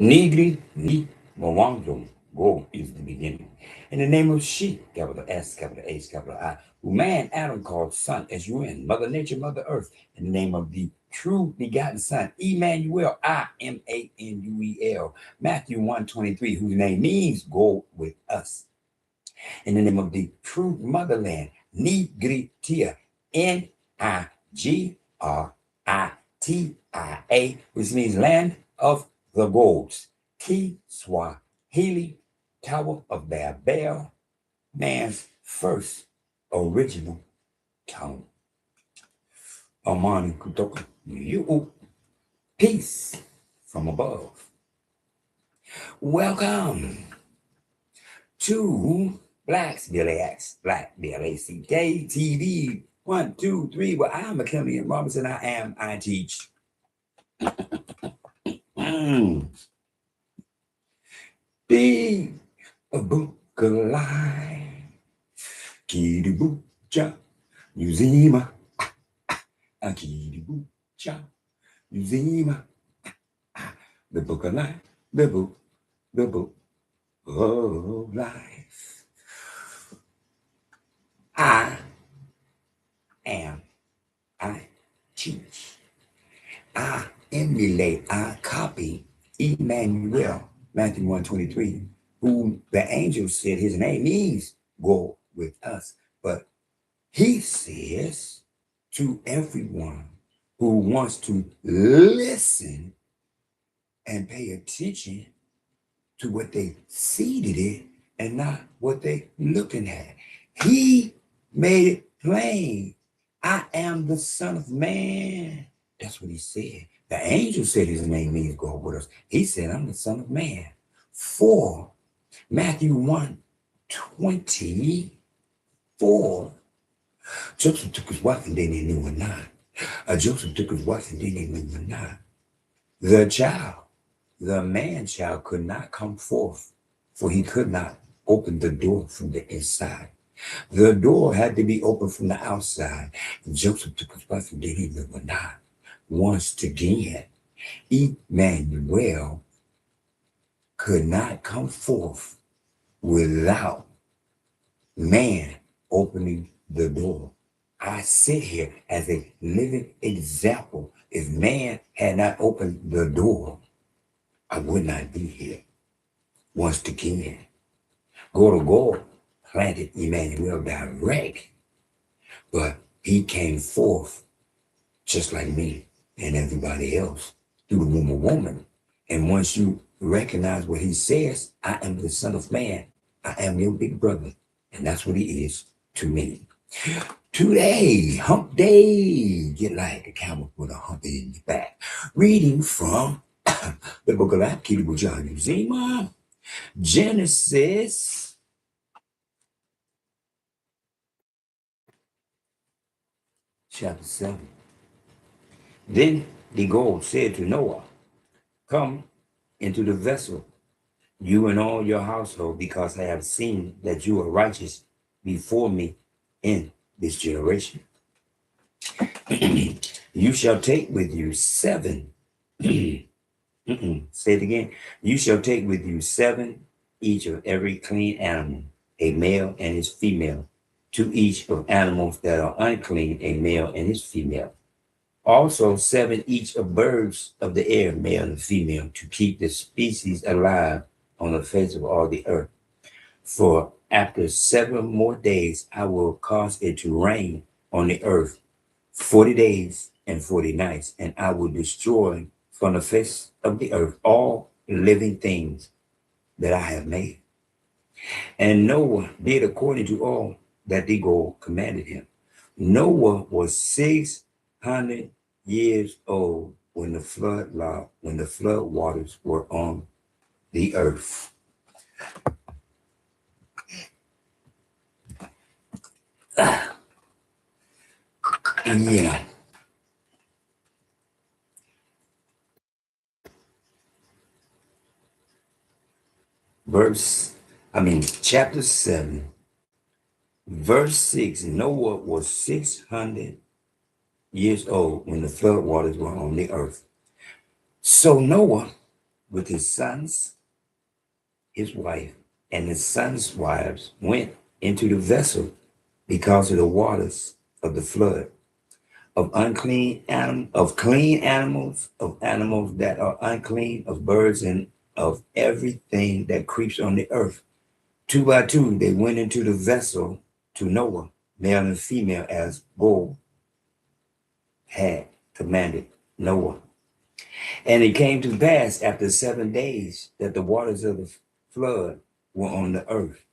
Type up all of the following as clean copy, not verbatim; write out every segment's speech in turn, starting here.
Nigri, ni, Mawangum, go is the beginning. In the name of she, capital S, capital H, capital I, who man Adam called son, S-U-N, Mother Nature, Mother Earth, in the name of the true begotten Son, Emmanuel, I-M-A-N-U-E-L, Matthew 1:23, whose name means go with us. In the name of the true motherland, Nigritia, N-I-G-R-I-T-I-A, which means land of the golds. Kiswahili, Tower of Babel, man's first original tongue. Amani kutoka you, peace from above. Welcome to Blacks, Black, B-L-A-C-K, TV, 1, 2, 3, where I'm McKinley and Robinson, I teach. Be a book of life. Kitabu, Uzima. Kitabu, Uzima. The book of life, the book of life. I teach. I emulate, I copy Imanuel, Matthew 1:23, whom the angel said his name means go with us. But he says to everyone who wants to listen and pay attention to what they seeded it and not what they looking at. He made it plain. I am the Son of Man. That's what he said. The angel said his name means go with us. He said, I'm the Son of Man. For Matthew 1:24, Joseph took his wife and then he knew her not. Joseph took his wife and then he knew her not. The man child could not come forth, for he could not open the door from the inside. The door had to be opened from the outside. And Joseph took his wife and then he knew her not. Once again, Emmanuel could not come forth without man opening the door. I sit here as a living example. If man had not opened the door, I would not be here. Once again, God planted Emmanuel direct, but he came forth just like me and everybody else through the womb of woman. And once you recognize what he says, I am the Son of Man. I am your big brother. And that's what he is to me. Today, hump day. Get like a camel with a hump in your back. Reading from the book of Kitabu, Uzima, Genesis chapter 7. Then the God said to Noah, come into the vessel, you and all your household, because I have seen that you are righteous before me in this generation. You shall take with you 7. Say it again. You shall take with you 7, each of every clean animal, a male and his female, to each of animals that are unclean, a male and his female. Also 7 each of birds of the air, male and female, to keep the species alive on the face of all the earth. For after 7 more days, I will cause it to rain on the earth 40 days and 40 nights, and I will destroy from the face of the earth all living things that I have made. And Noah did according to all that the God commanded him. Noah was 600 years old when the flood waters were on the earth. Yeah. Chapter 7, verse 6. Noah was 600 years old when the flood waters were on the earth. So Noah with his sons, his wife, and his sons' wives went into the vessel because of the waters of the flood, of clean animals, of animals that are unclean, of birds, and of everything that creeps on the earth. Two by two, they went into the vessel to Noah, male and female, as God had commanded Noah. And it came to pass after 7 days that the waters of the flood were on the earth.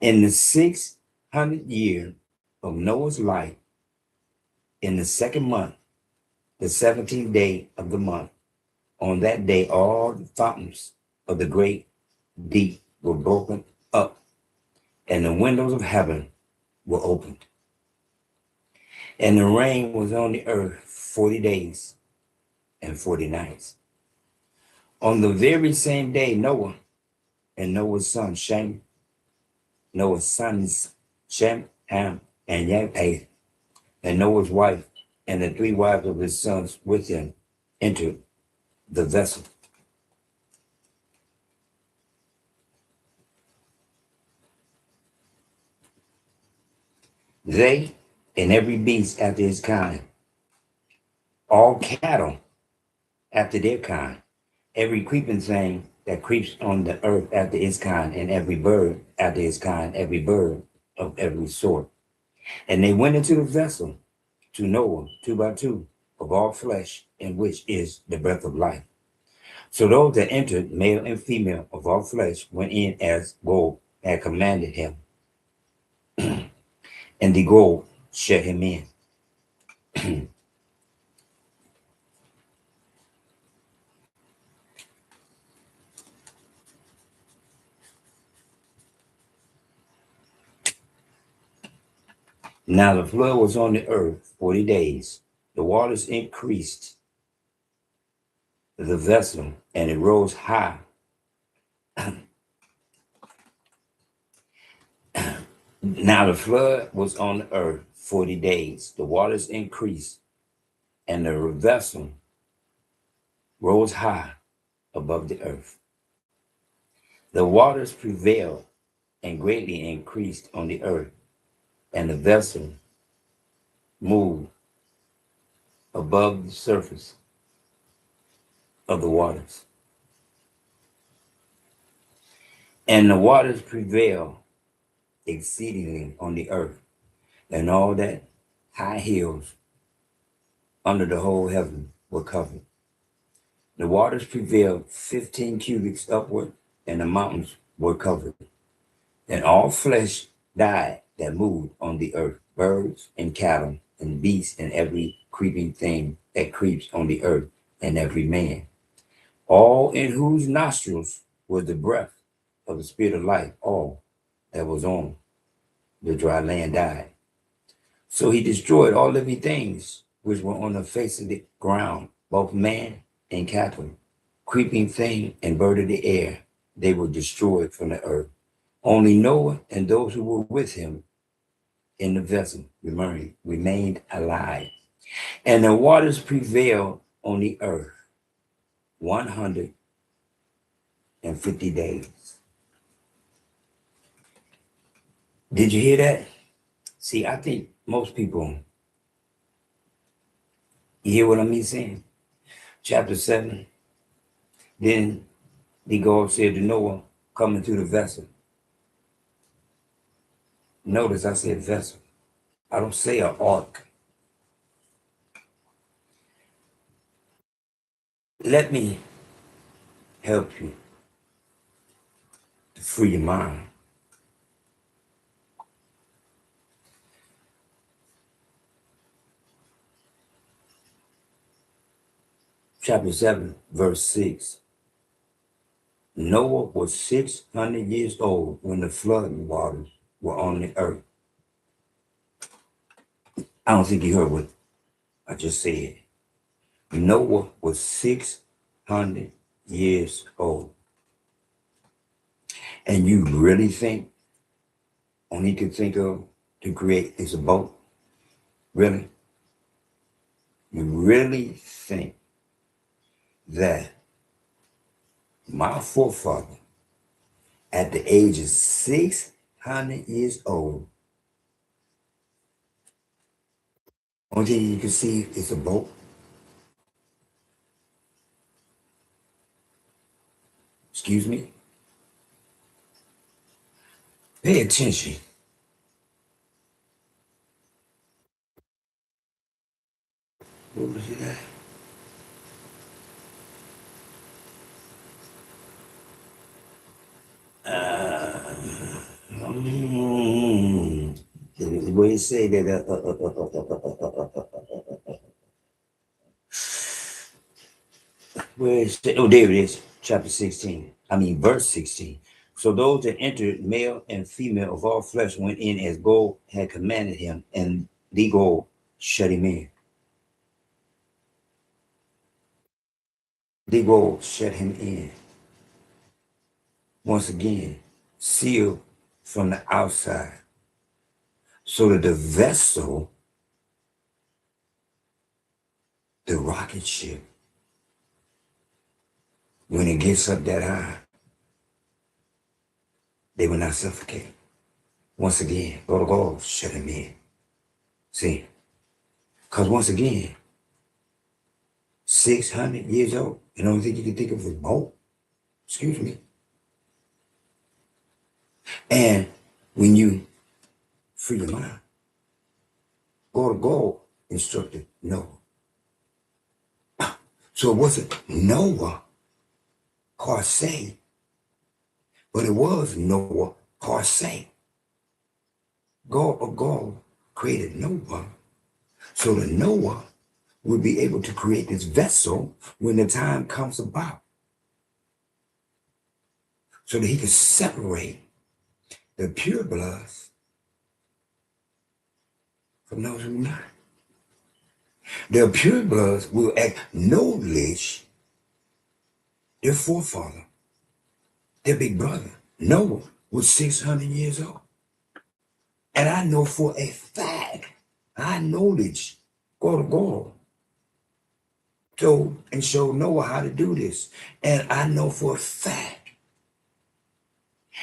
In the 600th year of Noah's life, in the second month, the 17th day of the month, on that day, all the fountains of the great deep were broken up, and the windows of heaven were opened. And the rain was on the earth 40 days and 40 nights. On the very same day, Noah and Noah's sons, Shem, Ham, and Japheth, and Noah's wife, and the 3 wives of his sons with him, entered the vessel. They and every beast after his kind, all cattle after their kind, every creeping thing that creeps on the earth after its kind, and every bird after its kind, every bird of every sort. And they went into the vessel to Noah, 2 by 2, of all flesh, in which is the breath of life. So those that entered, male and female of all flesh, went in as God had commanded him. And the God shut him in. Now the flood was on the earth 40 days. The waters increased the vessel, and it rose high. Now the flood was on the earth 40 days. The waters increased, and the vessel rose high above the earth. The waters prevailed and greatly increased on the earth, and the vessel moved above the surface of the waters. And the waters prevailed exceedingly on the earth, and all that high hills under the whole heaven were covered. The waters prevailed 15 cubits upward, and the mountains were covered. And all flesh died that moved on the earth, birds and cattle and beasts and every creeping thing that creeps on the earth, and every man, all in whose nostrils was the breath of the spirit of life. All that was on the dry land died. So he destroyed all living things which were on the face of the ground, both man and cattle, creeping thing and bird of the air. They were destroyed from the earth. Only Noah and those who were with him in the vessel remained alive. And the waters prevailed on the earth 150 days. Did you hear that? See, I think most people, you hear what I'm saying? Chapter 7, then the God said to Noah, come into the vessel. Notice I said vessel. I don't say an ark. Let me help you to free your mind. Chapter 7, verse 6. Noah was 600 years old when the flood waters were on the earth. I don't think you heard what I just said. Noah was 600 years old. And you really think all he could think of to create is a boat? Really? You really think that my forefather, at the age of 600 years old, only thing you can see is a boat. Excuse me. Pay attention. What was it at? Where it say that where is it? Oh, there it is, chapter 16. I mean, verse 16. So those that entered, male and female of all flesh, went in as God had commanded him, and the God shut him in. The God shut him in. Once again, sealed from the outside, so that the vessel, the rocket ship, when it gets up that high, they will not suffocate. Once again, go to God, shut him in. See, because once again, 600 years old, and the only thing you can think of is boat. Excuse me. And when you free your mind, go to God instructed Noah. So it wasn't Noah per se, but it was Noah per se. God created Noah so that Noah would be able to create this vessel when the time comes about, so that he could separate the pure bloods from those who are not. The pure bloods will acknowledge their forefather, their big brother. Noah was 600 years old. And I know for a fact, I knowledge, go to God, told and showed Noah how to do this. And I know for a fact,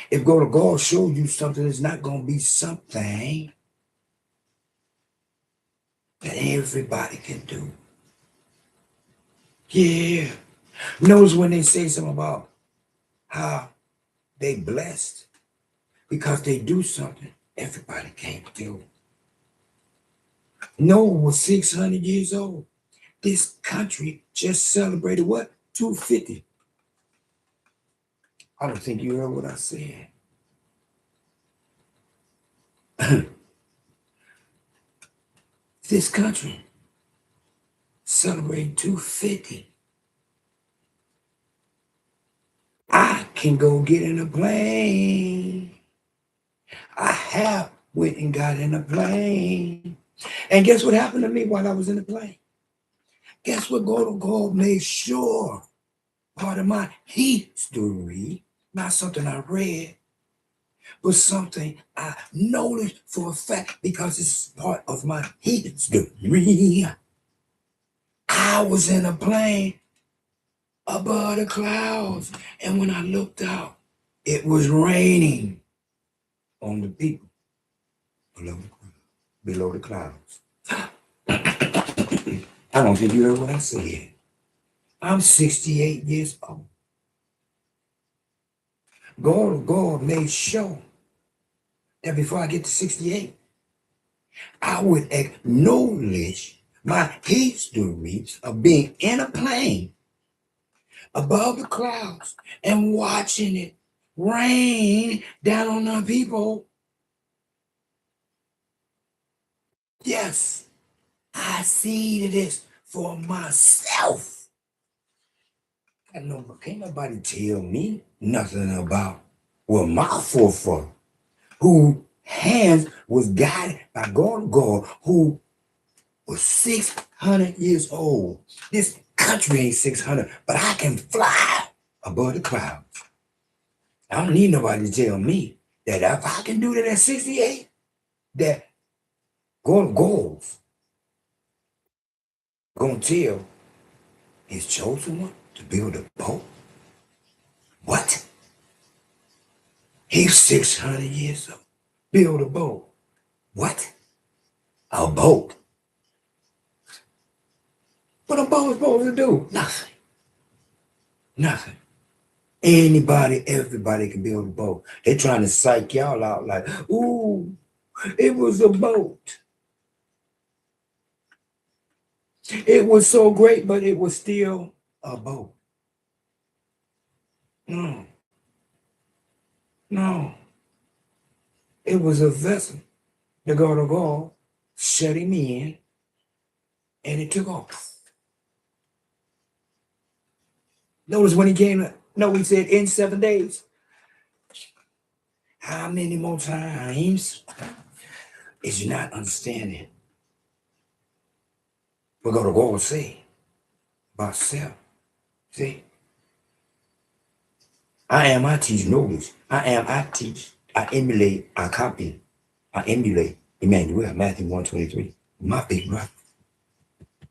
if go to God showed you something, it's not going to be something that everybody can do. Yeah. Notice when they say something about how they blessed because they do something everybody can't do. Noah was 600 years old. This country just celebrated what? 250. I don't think you heard what I said. This country celebrating 250. I can go get in a plane. I have went and got in a plane. And guess what happened to me while I was in the plane? Guess what God made sure part of my history, not something I read, but something I noticed for a fact because it's part of my history. I was in a plane above the clouds, and when I looked out, it was raining on the people below the clouds. I don't think you heard what I said. I'm 68 years old. God made sure that before I get to 68, I would acknowledge my history of being in a plane above the clouds and watching it rain down on the people. Yes, I see this for myself. Can't nobody tell me nothing about my forefather, who hands was guided by God, who was 600 years old. This country ain't 600, but I can fly above the clouds. I don't need nobody to tell me that if I can do that at 68, that God's gonna tell his chosen one to build a boat. What? He's 600 years old. Build a boat. What? A boat? What a boat supposed to do? Nothing. Nothing. Everybody can build a boat. They're trying to psych y'all out like, ooh, it was a boat. It was so great, but it was still a boat. No. No. It was a vessel. The God of all shut him in and it took off. Notice when he came, no, he said in 7 days. How many more times is you not understanding what God of all say about self? See? I teach knowledge. I teach, I emulate, I copy, I emulate Imanuel, Matthew 1:23. My big brother.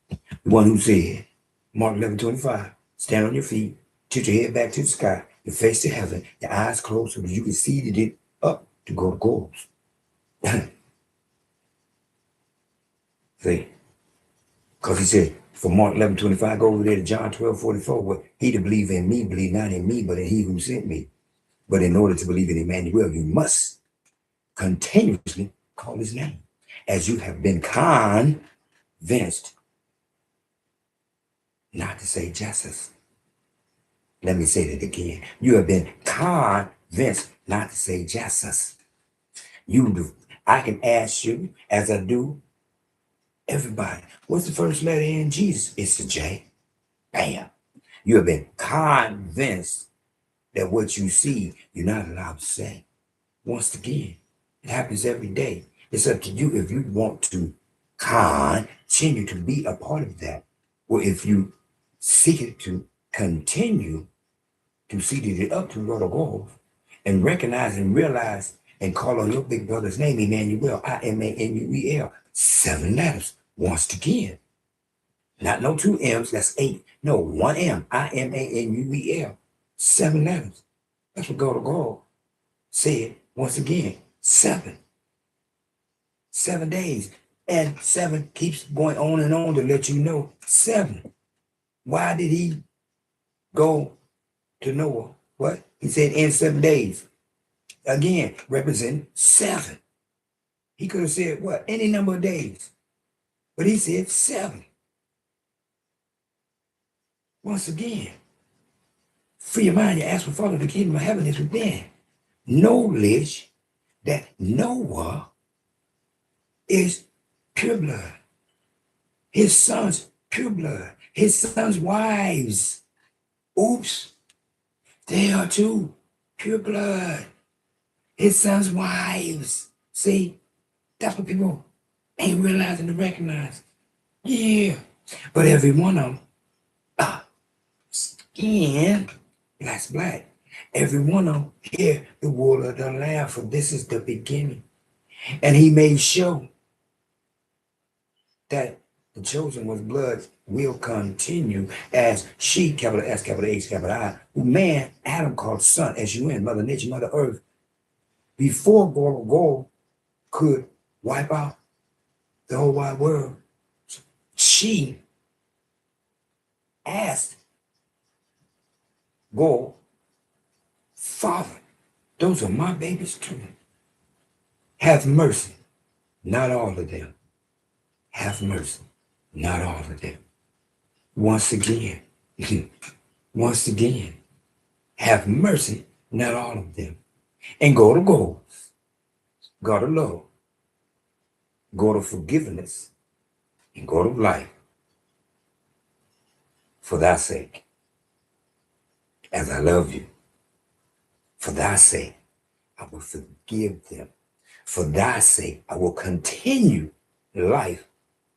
The one who said, Mark 11:25, stand on your feet, tilt your head back to the sky, your face to heaven, your eyes closed so that you can see that it up to go to goals. See? Because he said, from Mark 11:25, go over there to John 12:44, well, he that believe in me, believe not in me, but in he who sent me. But in order to believe in Emmanuel, you must continuously call his name. As you have been convinced not to say Jesus. Let me say that again. You have been convinced not to say Jesus. You do. I can ask you, as I do everybody, what's the first letter in Jesus? It's a J. Bam. You have been convinced that what you see, you're not allowed to say. Once again, it happens every day. It's up to you if you want to continue to be a part of that, or if you seek it to continue to see that it up to go to goals and recognize and realize and call on your big brother's name, Emmanuel, Imanuel, 7 letters. Once again, not no 2 M's, that's 8. No, 1 M, Imanuel, 7 letters. That's what God of God said. Once again, 7. 7 days. And 7 keeps going on and on to let you know 7. Why did he go to Noah? What? He said in 7 days. Again, representing 7. He could have said what? Any number of days. But he said 7. Once again, free your mind, you ask for Father, the kingdom of heaven is within. Knowledge that Noah is pure blood. His sons, pure blood. His sons' wives, oops, they are too pure blood. His sons' wives. See, that's what people ain't realizing to recognize. Yeah. But every one of them, skin, that's black. Every one of them hear the word of the Lamb, for this is the beginning. And he made sure that the chosen one's blood will continue as she, capital S, capital H, capital I, who man, Adam called son, S-U-N, Mother Nature, Mother Earth, before God could wipe out the whole wide world. She asked God, Father, those are my babies too. Have mercy. Not all of them. Have mercy. Not all of them. Once again, once again, have mercy. Not all of them. And go to goals. Go to love. Go to forgiveness. And go to life. For thy sake. As I love you. For thy sake, I will forgive them. For thy sake, I will continue life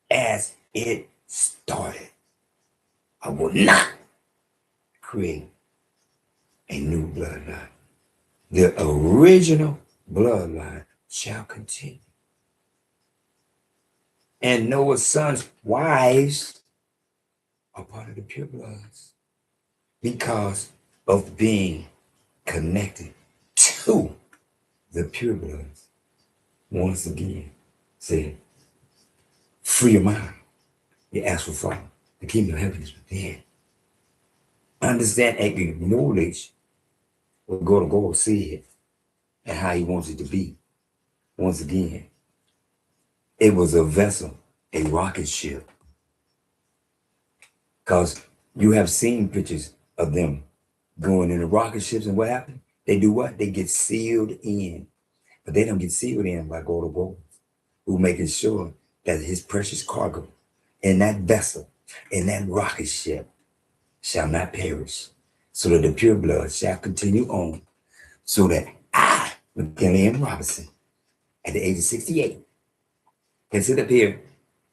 as it started. I will not create a new bloodline. The original bloodline shall continue. And Noah's sons' wives are part of the pure bloods because of being connected to the purebloods. Once again, said, free your mind. You ask for Father. The kingdom of heaven is within. Understand and acknowledge what God said and how he wants it to be. Once again, it was a vessel, a rocket ship. Because you have seen pictures of them going in the rocket ships, and what happened? They do what? They get sealed in. But they don't get sealed in by God, who making sure that his precious cargo in that vessel, in that rocket ship, shall not perish, so that the pure blood shall continue on, so that I, McKinley M. Robinson, at the age of 68, can sit up here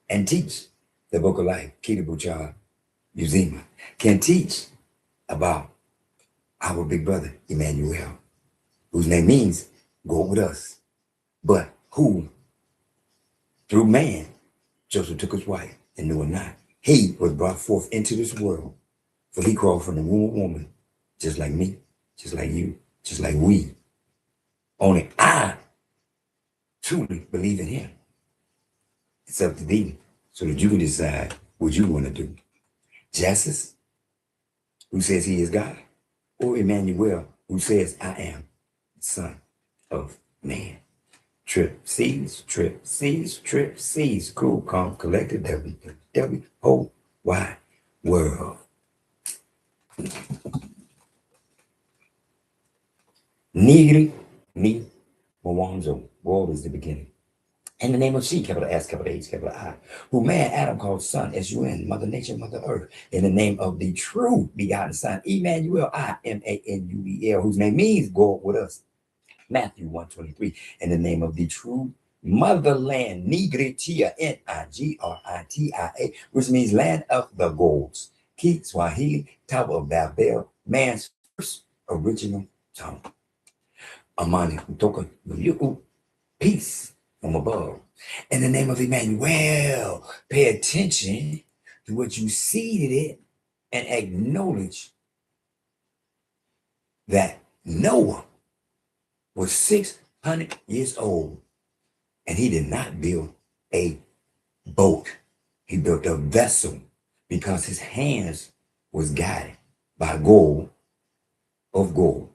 and teach the book of life, Kitabu, Uzima, can teach about our big brother, Imanuel, whose name means God with us, but who, through man, Joseph took his wife and knew it not. He was brought forth into this world, for he crawled from the womb of woman, just like me, just like you, just like we. Only I truly believe in him. It's up to thee, so that you can decide what you want to do. Jesus, who says he is God, or Emmanuel, who says I am the Son of Man. Trip C's, cool, calm, collected, W, whole wide world. Nigri, me, Mwanzo, world is the beginning. In the name of she, capital S, capital H, capital I, who man Adam called son, S-U-N, Mother Nature, Mother Earth, in the name of the true begotten Son, Emmanuel, I-M-A-N-U-E-L, whose name means God with us. Matthew 1:23, in the name of the true motherland, Nigritia, N-I-G-R-I-T-I-A, which means land of the gods. Ki Swahili, Tower of Babel, man's first original tongue. Amani kutoka yuku, peace from above. In the name of Emmanuel, pay attention to what you seeded it and acknowledge that Noah was 600 years old, and he did not build a boat. He built a vessel because his hands was guided by gold of gold.